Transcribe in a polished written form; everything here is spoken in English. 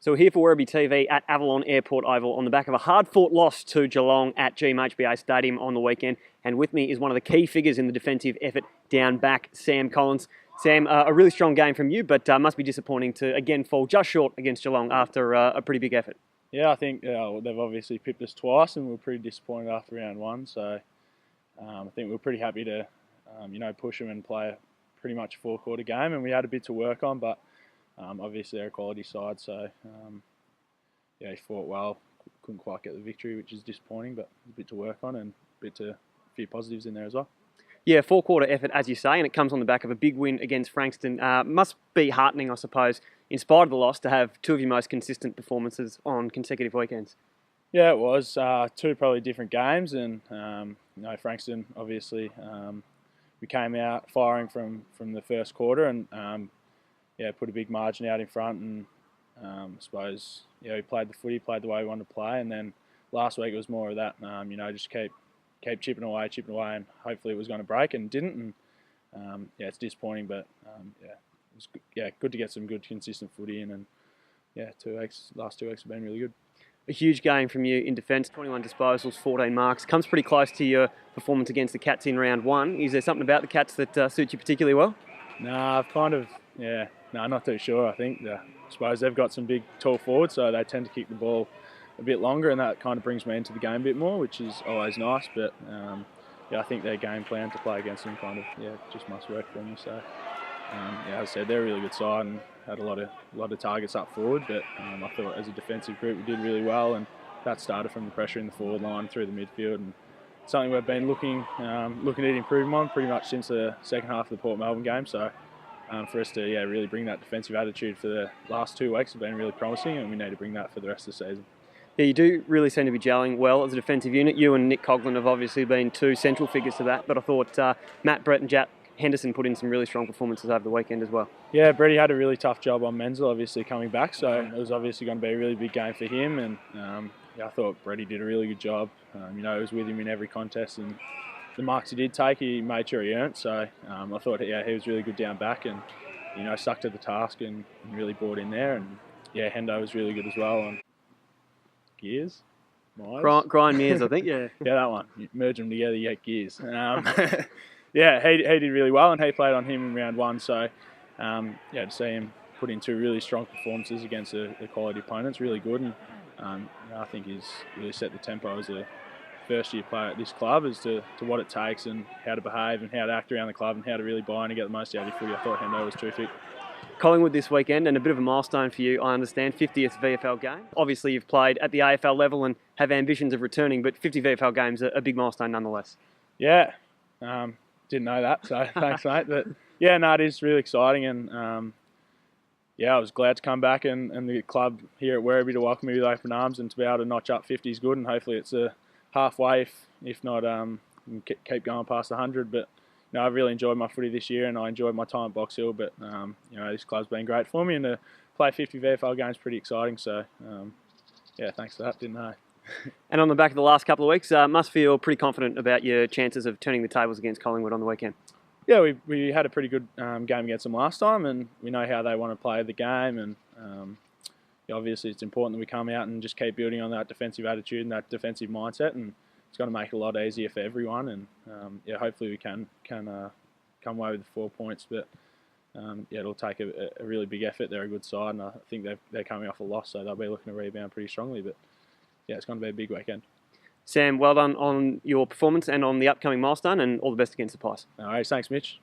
So we're here for Werribee TV at Avalon Airport Oval on the back of a hard-fought loss to Geelong at GMHBA Stadium on the weekend. And with me is one of the key figures in the defensive effort down back, Sam Collins. Sam, a really strong game from you, but must be disappointing to again fall just short against Geelong after a pretty big effort. Yeah, I think they've obviously pipped us twice, and we were pretty disappointed after round one. So I think we were pretty happy to, push them and play a pretty much four-quarter game, and we had a bit to work on, but obviously they're a quality side. So he fought well, couldn't quite get the victory, which is disappointing, but a bit to work on and a few positives in there as well. Yeah, four-quarter effort, as you say, and it comes on the back of a big win against Frankston. Must be heartening, I suppose, in spite of the loss, to have two of your most consistent performances on consecutive weekends. Yeah, it was two probably different games, and Frankston obviously we came out firing from the first quarter, and put a big margin out in front, and I suppose we played the footy, played the way we wanted to play, and then last week it was more of that, just keep chipping away, and hopefully it was going to break, and didn't. And it's disappointing, but it was good to get some good consistent footy in, and last 2 weeks have been really good. A huge game from you in defence, 21 disposals, 14 marks. Comes pretty close to your performance against the Cats in round one. Is there something about the Cats that suits you particularly well? Nah, not too sure. I think I suppose they've got some big tall forwards, so they tend to kick the ball a bit longer, and that kind of brings me into the game a bit more, which is always nice. But I think their game plan to play against them just must work for them. So as I said, they're a really good side and had a lot of targets up forward. But I thought as a defensive group we did really well, and that started from the pressure in the forward line through the midfield, and something we've been looking at improving on pretty much since the second half of the Port Melbourne game. So for us to really bring that defensive attitude for the last 2 weeks has been really promising, and we need to bring that for the rest of the season. Yeah, you do really seem to be gelling well as a defensive unit. You and Nick Coughlin have obviously been two central figures to that, but I thought Matt, Brett and Jack Henderson put in some really strong performances over the weekend as well. Yeah, Bretty had a really tough job on Menzel, obviously coming back, so it was obviously going to be a really big game for him, and I thought Bretty did a really good job. I was with him in every contest, and the marks he did take, he made sure he earned, so I thought he was really good down back, and stuck to the task and really bought in there, and Hendo was really good as well. And Gears? Brian Mears, I think, yeah. Yeah, that one. You merge them together, you get Gears. He did really well, and he played on him in round one, so to see him put in two really strong performances against the quality opponents, really good, and I think he's really set the tempo as a first-year player at this club as to what it takes and how to behave and how to act around the club and how to really buy and get the most out of your footy. I thought Hendo was terrific. Collingwood this weekend, and a bit of a milestone for you, I understand, 50th VFL game. Obviously you've played at the AFL level and have ambitions of returning, but 50 VFL games are a big milestone nonetheless. Yeah, didn't know that, so thanks mate. But it is really exciting, and I was glad to come back and the club here at Werribee to welcome me with open arms, and to be able to notch up 50 is good, and hopefully it's a halfway, if not keep going past 100. But I've really enjoyed my footy this year, and I enjoyed my time at Box Hill, but this club's been great for me, and to play 50 VFL games is pretty exciting, so thanks for that, didn't know. And on the back of the last couple of weeks, must feel pretty confident about your chances of turning the tables against Collingwood on the weekend. Yeah, we had a pretty good game against them last time, and we know how they want to play the game, and obviously it's important that we come out and just keep building on that defensive attitude and that defensive mindset, and it's going to make it a lot easier for everyone, and hopefully we can come away with the 4 points, but it'll take a really big effort. They're a good side, and I think they're coming off a loss, so they'll be looking to rebound pretty strongly, but it's going to be a big weekend. Sam, well done on your performance and on the upcoming milestone, and all the best against the Pies. All right, thanks Mitch.